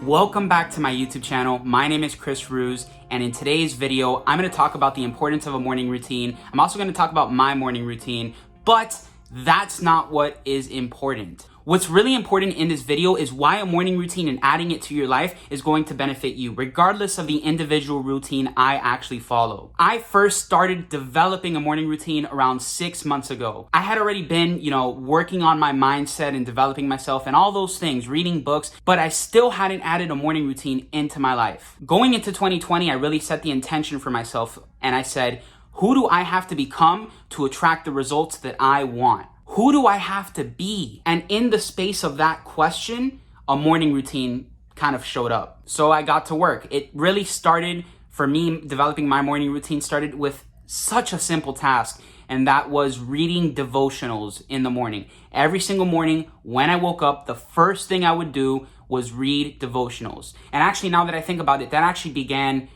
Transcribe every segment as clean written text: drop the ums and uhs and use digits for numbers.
Welcome back to my YouTube channel. My name is Chris Ruse, and in today's video, I'm going to talk about the importance of a morning routine. I'm also going to talk about my morning routine, but that's not what is important. What's really important in this video is why a morning routine and adding it to your life is going to benefit you, regardless of the individual routine I actually follow. I first started developing a morning routine around 6 months ago. I had already been, working on my mindset and developing myself and all those things, reading books, but I still hadn't added a morning routine into my life. Going into 2020, I really set the intention for myself and I said, who do I have to become to attract the results that I want? Who do I have to be? And in the space of that question, a morning routine kind of showed up. So I got to work. It really started, for me, developing my morning routine started with such a simple task, and that was reading devotionals in the morning. Every single morning when I woke up, the first thing I would do was read devotionals. And actually, now that I think about it, that actually began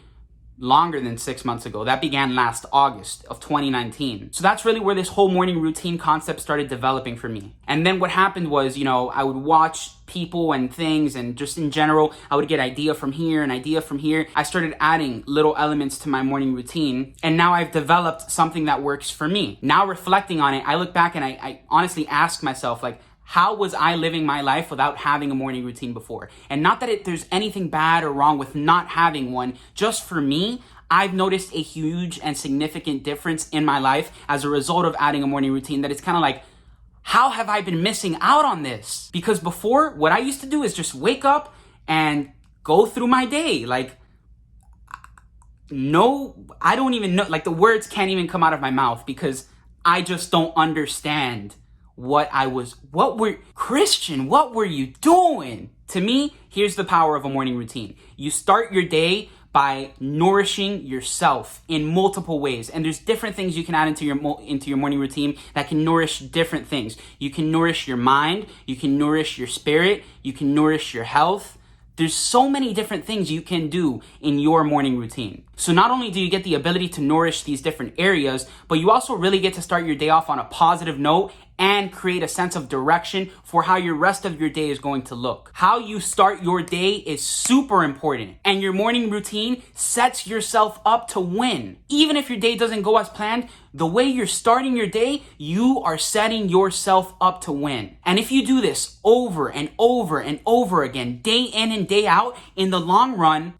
longer than 6 months ago. That began last August of 2019. So that's really where this whole morning routine concept started developing for me. And then what happened was, I would watch people and things, and just in general, I would get idea from here and idea from here. I started adding little elements to my morning routine, and now I've developed something that works for me. Now reflecting on it, I look back and I honestly ask myself, how was I living my life without having a morning routine before? And not that there's anything bad or wrong with not having one. Just for me, I've noticed a huge and significant difference in my life as a result of adding a morning routine, that it's kind of like, how have I been missing out on this? Because before, what I used to do is just wake up and go through my day. I don't even know, the words can't even come out of my mouth because I just don't understand Christian, what were you doing? To me, here's the power of a morning routine. You start your day by nourishing yourself in multiple ways. And there's different things you can add into your morning routine that can nourish different things. You can nourish your mind, you can nourish your spirit, you can nourish your health. There's so many different things you can do in your morning routine. So not only do you get the ability to nourish these different areas, but you also really get to start your day off on a positive note and create a sense of direction for how your rest of your day is going to look. How you start your day is super important, and your morning routine sets yourself up to win. Even if your day doesn't go as planned, the way you're starting your day, you are setting yourself up to win. And if you do this over and over and over again, day in and day out, in the long run,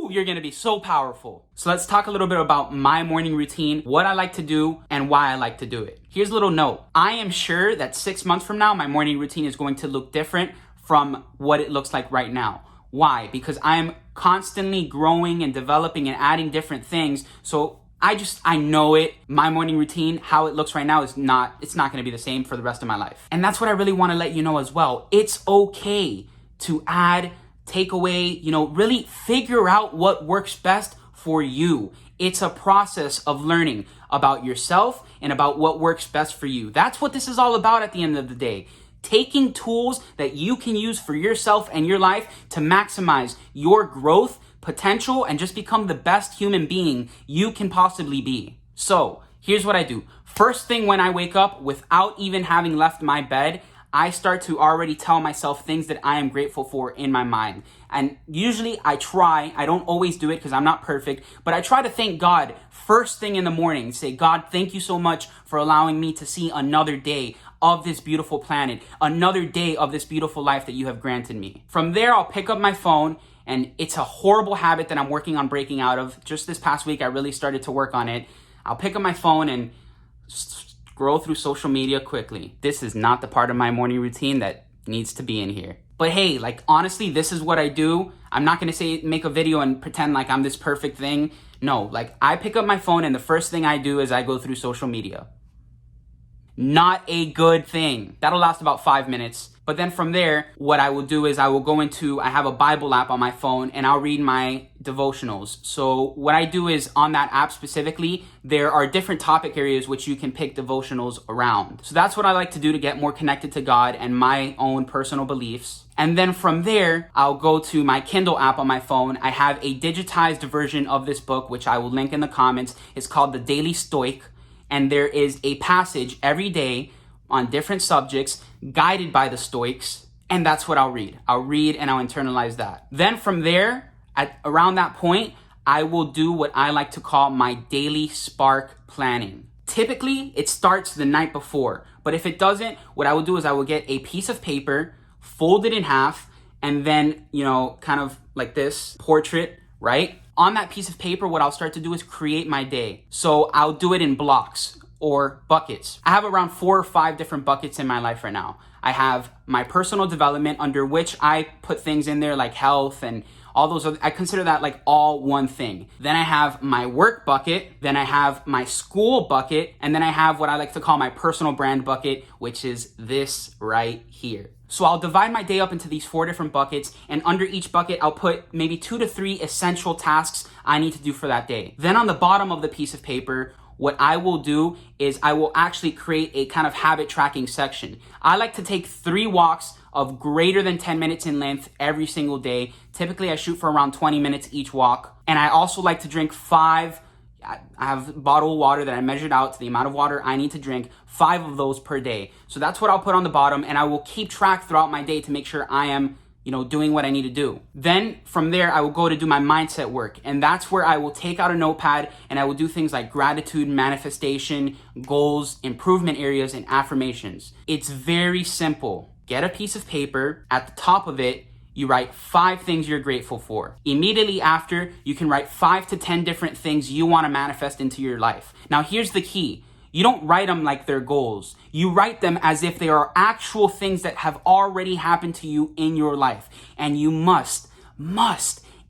you're gonna be so powerful. So let's talk a little bit about my morning routine, what I like to do, and why I like to do it. Here's a little note. I am sure that 6 months from now, my morning routine is going to look different from what it looks like right now. Why? Because I'm constantly growing and developing and adding different things. So I know it. My morning routine, how it looks right now it's not gonna be the same for the rest of my life. And that's what I really wanna let you know as well. It's okay to add, take away, really figure out what works best for you. It's a process of learning about yourself and about what works best for you. That's what this is all about at the end of the day. Taking tools that you can use for yourself and your life to maximize your growth, potential, and just become the best human being you can possibly be. So here's what I do. First thing when I wake up, without even having left my bed, I start to already tell myself things that I am grateful for in my mind. And usually I don't always do it because I'm not perfect, but I try to thank God first thing in the morning. Say, God, thank you so much for allowing me to see another day of this beautiful planet, another day of this beautiful life that you have granted me. From there, I'll pick up my phone, and it's a horrible habit that I'm working on breaking out of. Just this past week, I really started to work on it. I'll pick up my phone and scroll through social media quickly. This is not the part of my morning routine that needs to be in here. But hey, honestly, this is what I do. I'm not gonna make a video and pretend like I'm this perfect thing. No, I pick up my phone and the first thing I do is I go through social media. Not a good thing. That'll last about 5 minutes. But then from there, what I will do is I have a Bible app on my phone and I'll read my devotionals. So what I do is on that app specifically, there are different topic areas which you can pick devotionals around. So that's what I like to do to get more connected to God and my own personal beliefs. And then from there, I'll go to my Kindle app on my phone. I have a digitized version of this book, which I will link in the comments. It's called The Daily Stoic. And there is a passage every day on different subjects guided by the Stoics. and that's what I'll read. I'll read and I'll internalize that. Then from there, at around that point, I will do what I like to call my daily spark planning. Typically, it starts the night before, but if it doesn't, what I will do is I will get a piece of paper, fold it in half, and then, kind of like this portrait, right? On that piece of paper, what I'll start to do is create my day. So I'll do it in blocks or buckets. I have around 4 or 5 different buckets in my life right now. I have my personal development, under which I put things in there like health and all those other, I consider that like all one thing. Then I have my work bucket, then I have my school bucket, and then I have what I like to call my personal brand bucket, which is this right here. So I'll divide my day up into these 4 different buckets, and under each bucket, I'll put maybe 2 to 3 essential tasks I need to do for that day. Then on the bottom of the piece of paper, what I will do is I will actually create a kind of habit tracking section. I like to take 3 walks of greater than 10 minutes in length every single day. Typically, I shoot for around 20 minutes each walk. And I also like to drink 5, I have a bottle of water that I measured out to the amount of water I need to drink, 5 of those per day. So that's what I'll put on the bottom, and I will keep track throughout my day to make sure I am doing what I need to do. Then from there, I will go to do my mindset work. And that's where I will take out a notepad and I will do things like gratitude, manifestation, goals, improvement areas, and affirmations. It's very simple. Get a piece of paper. At the top of it, you write 5 things you're grateful for. Immediately after, you can write 5 to 10 different things you want to manifest into your life. Now, here's the key. You don't write them like they're goals. You write them as if they are actual things that have already happened to you in your life. And you must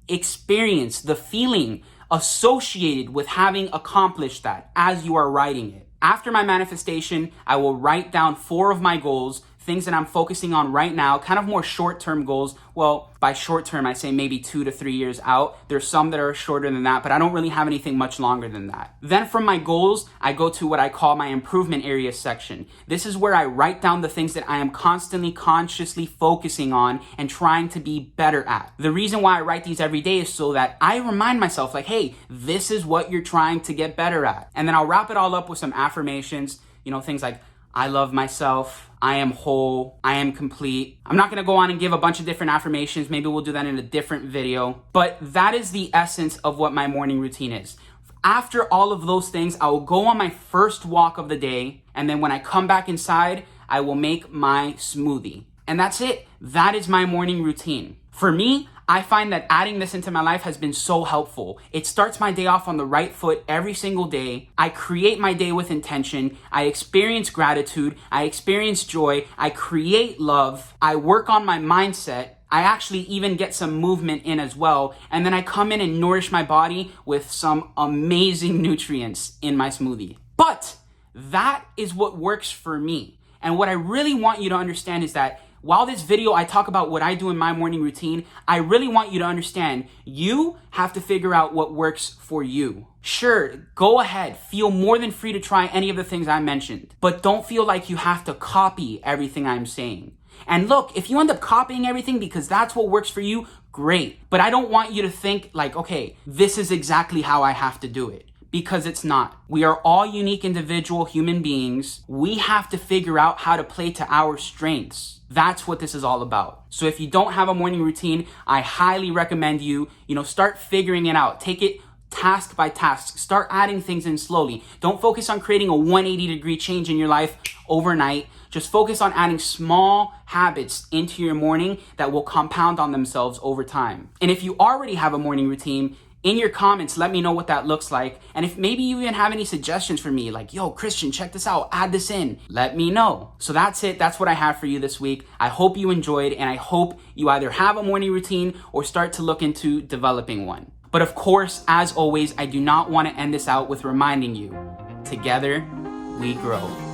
experience the feeling associated with having accomplished that as you are writing it. After my manifestation, I will write down 4 of my goals, things that I'm focusing on right now, kind of more short-term goals. Well, by short-term, I say maybe 2 to 3 years out. There's some that are shorter than that, but I don't really have anything much longer than that. Then from my goals, I go to what I call my improvement area section. This is where I write down the things that I am constantly, consciously focusing on and trying to be better at. The reason why I write these every day is so that I remind myself like, hey, this is what you're trying to get better at. And then I'll wrap it all up with some affirmations, things like, I love myself, I am whole, I am complete. I'm not gonna go on and give a bunch of different affirmations. Maybe we'll do that in a different video. But that is the essence of what my morning routine is. After all of those things, I will go on my first walk of the day. And then when I come back inside, I will make my smoothie. And that's it. That is my morning routine. For me, I find that adding this into my life has been so helpful. It starts my day off on the right foot every single day. I create my day with intention. I experience gratitude. I experience joy. I create love. I work on my mindset. I actually even get some movement in as well. And then I come in and nourish my body with some amazing nutrients in my smoothie. But that is what works for me. And what I really want you to understand is that while this video, I talk about what I do in my morning routine, I really want you to understand you have to figure out what works for you. Sure, go ahead, feel more than free to try any of the things I mentioned, but don't feel like you have to copy everything I'm saying. And look, if you end up copying everything because that's what works for you, great. But I don't want you to think like, okay, this is exactly how I have to do it. Because it's not. We are all unique individual human beings. We have to figure out how to play to our strengths. That's what this is all about. So if you don't have a morning routine, I highly recommend you, start figuring it out. Take it task by task. Start adding things in slowly. Don't focus on creating a 180-degree change in your life overnight. Just focus on adding small habits into your morning that will compound on themselves over time. And if you already have a morning routine, in your comments, let me know what that looks like. And if maybe you even have any suggestions for me, like, yo, Christian, check this out, add this in, let me know. So that's it. That's what I have for you this week. I hope you enjoyed, and I hope you either have a morning routine or start to look into developing one. But of course, as always, I do not want to end this out with reminding you, together we grow.